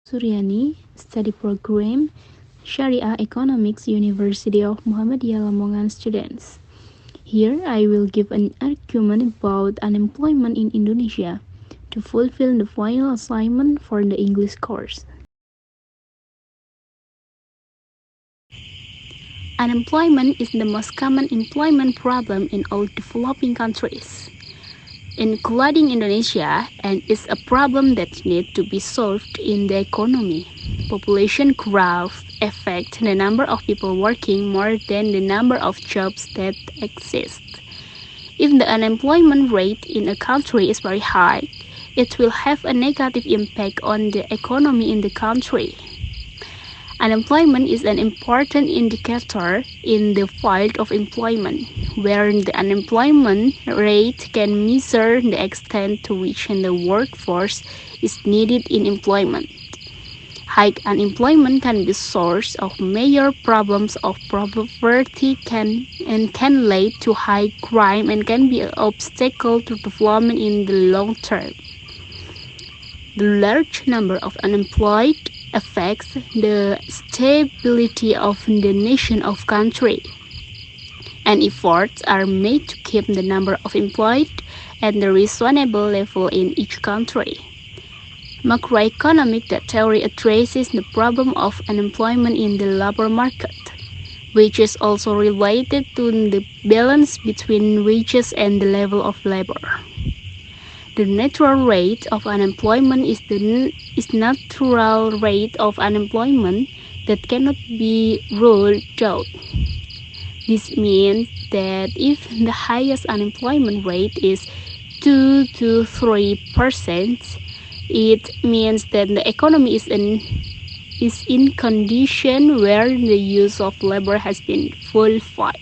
Suryani, Study Program, Syariah Economics, University of Muhammadiyah Lamongan students. Here I will give an argument about unemployment in Indonesia to fulfill the final assignment for the English course. Unemployment is the most common employment problem in all developing countries, including Indonesia, and is a problem that needs to be solved in the economy. Population growth affects the number of people working more than the number of jobs that exist. If the unemployment rate in a country is very high, it will have a negative impact on the economy in the country. Unemployment is an important indicator in the field of employment, where the unemployment rate can measure the extent to which the workforce is needed in employment. High unemployment can be a source of major problems of poverty can lead to high crime and can be an obstacle to development in the long term. The large number of unemployed affects the stability of the nation of country, and efforts are made to keep the number of employed at the reasonable level in each country. Macroeconomic theory addresses the problem of unemployment in the labor market, which is also related to the balance between wages and the level of labor. The natural rate of unemployment is the natural rate of unemployment that cannot be ruled out. This means that if the highest unemployment rate is 2 to 3%, it means that the economy is in condition where the use of labor has been fulfilled.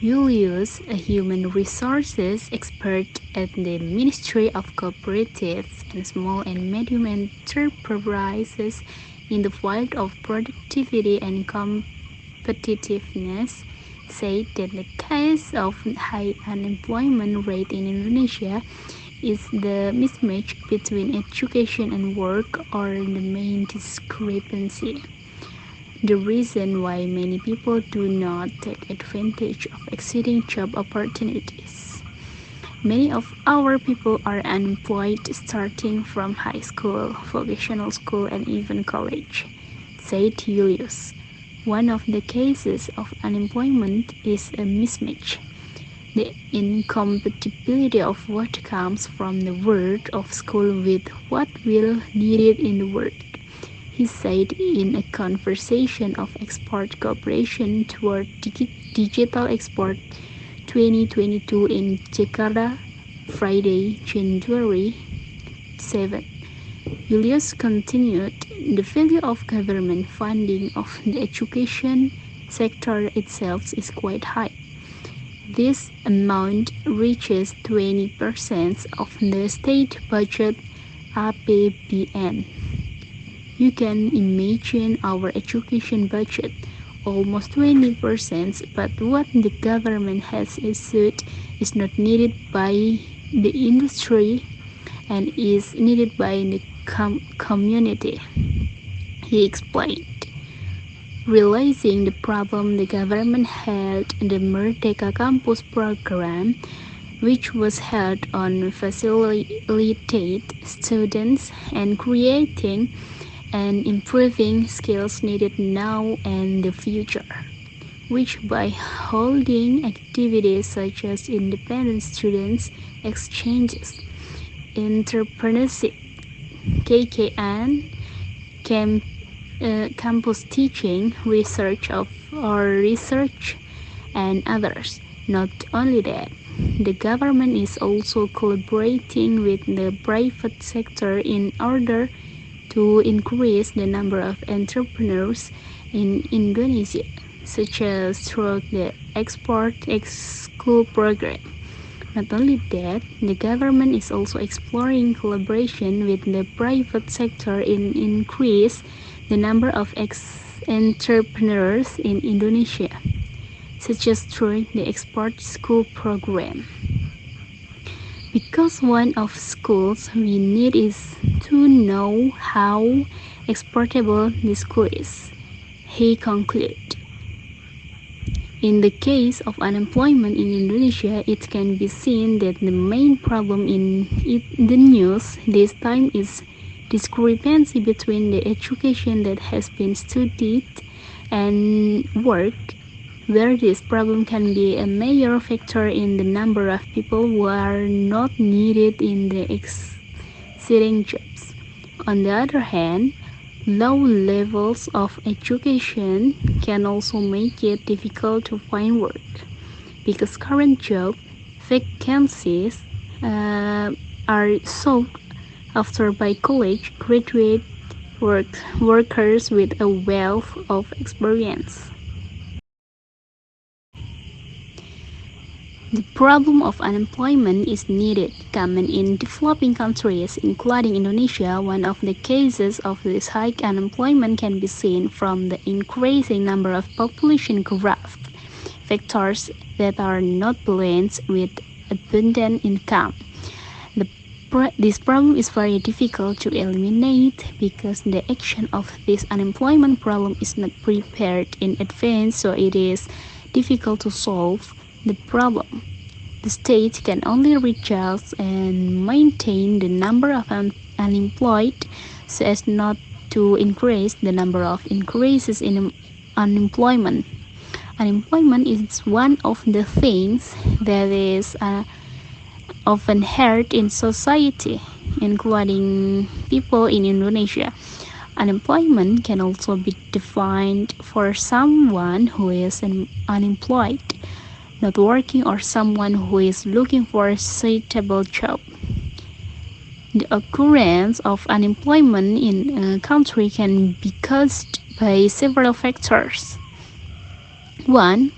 Julius, a human resources expert at the Ministry of Cooperatives and Small and Medium Enterprises in the field of productivity and competitiveness, said that the case of high unemployment rate in Indonesia is the mismatch between education and work or the main discrepancy. The reason why many people do not take advantage of existing job opportunities. Many of our people are unemployed starting from high school, vocational school, and even college, said Julius. One of the cases of unemployment is a mismatch, the incompatibility of what comes from the world of school with what will needed in the world. He said in a conversation of export cooperation toward digital export 2022 in Jakarta, Friday, January 7. Julius continued, the value of government funding of the education sector itself is quite high. This amount reaches 20% of the state budget APBN. You can imagine our education budget, almost 20%, but what the government has issued is not needed by the industry and is needed by the community, he explained. Realizing the problem, the government held the Merdeka Campus program, which was held on facilitate students and creating and improving skills needed now and the future, which by holding activities such as independent students exchanges, entrepreneurship, KKN, campus teaching, research and others. Not only that, the government is also collaborating with the private sector in order to increase the number of entrepreneurs in Indonesia, such as through the Export School program. Not only that, the government is also exploring collaboration with the private sector in increase the number of entrepreneurs in Indonesia, such as through the Export School program. Because one of schools we need is to know how exportable the school is, he concluded. In the case of unemployment in Indonesia, it can be seen that the main problem in the news this time is discrepancy between the education that has been studied and work, where this problem can be a major factor in the number of people who are not needed in the existing jobs. On the other hand, low levels of education can also make it difficult to find work because current job vacancies are sought after by college graduate workers with a wealth of experience. The problem of unemployment is indeed common in developing countries, including Indonesia. One of the cases of this high unemployment can be seen from the increasing number of population growth factors that are not balanced with abundant income. This problem is very difficult to eliminate because the action of this unemployment problem is not prepared in advance, so it is difficult to solve the problem. The state can only reduce and maintain the number of unemployed so as not to increase the number of increases in unemployment. Unemployment is one of the things that is often heard in society, including people in Indonesia. Unemployment can also be defined for someone who is unemployed, not working, or someone who is looking for a suitable job. The occurrence of unemployment in a country can be caused by several factors. One,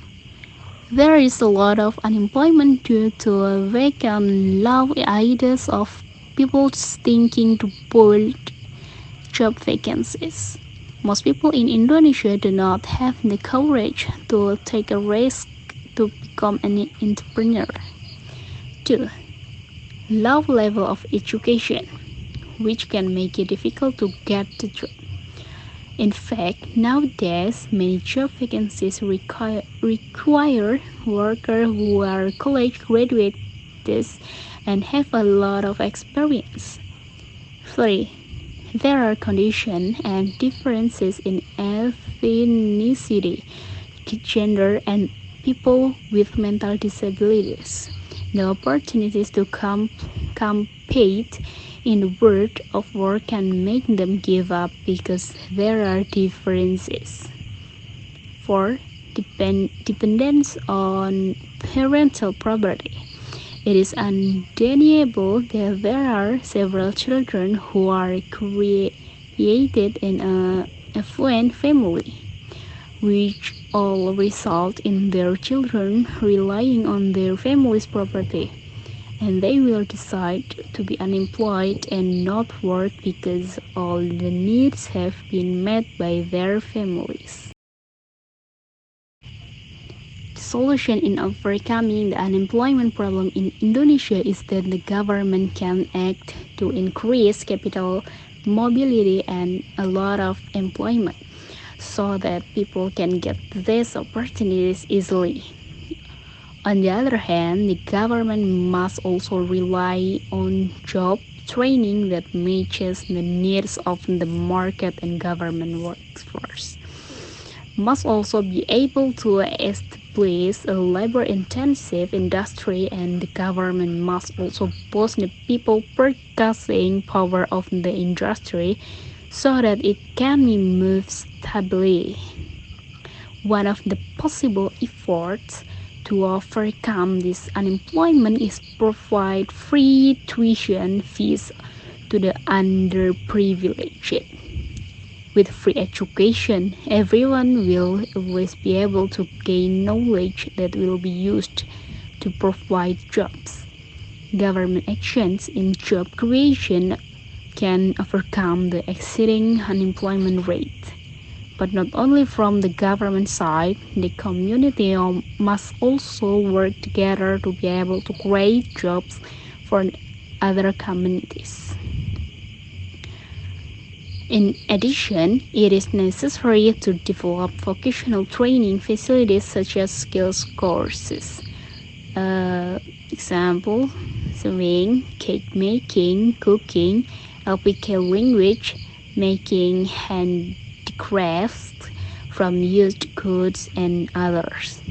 there is a lot of unemployment due to vacant low ideas of people thinking to build job vacancies. Most people in Indonesia do not have the courage to take a risk to become an entrepreneur. 2. Low level of education, which can make it difficult to get a job. In fact, nowadays, many job vacancies require workers who are college graduates and have a lot of experience. 3. There are conditions and differences in ethnicity, gender, and people with mental disabilities. The opportunities to compete in the world of work can make them give up because there are differences. 4. Dependence on parental property. It is undeniable that there are several children who are created in an affluent family, which all result in their children relying on their family's property, and they will decide to be unemployed and not work because all the needs have been met by their families. The solution in overcoming the unemployment problem in Indonesia is that the government can act to increase capital mobility and a lot of employment, so that people can get these opportunities easily. On the other hand, the government must also rely on job training that matches the needs of the market, and government workforce must also be able to establish a labor-intensive industry, and the government must also boost the people purchasing power of the industry so that it can be moved stably. One of the possible efforts to overcome this unemployment is provide free tuition fees to the underprivileged. With free education, everyone will always be able to gain knowledge that will be used to provide jobs. Government actions in job creation can overcome the exceeding unemployment rate. But not only from the government side, the community must also work together to be able to create jobs for for other communities. In addition, it is necessary to develop vocational training facilities such as skills courses. Example, sewing, cake making, cooking, LPK language, making handicrafts from used goods, and others.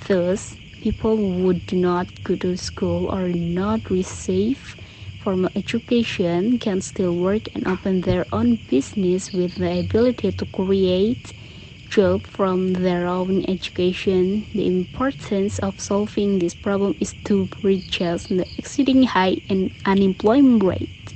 Thus, people who do not go to school or not receive formal education can still work and open their own business with the ability to create jobs from their own education. The importance of solving this problem is to reduce the exceeding high unemployment rate.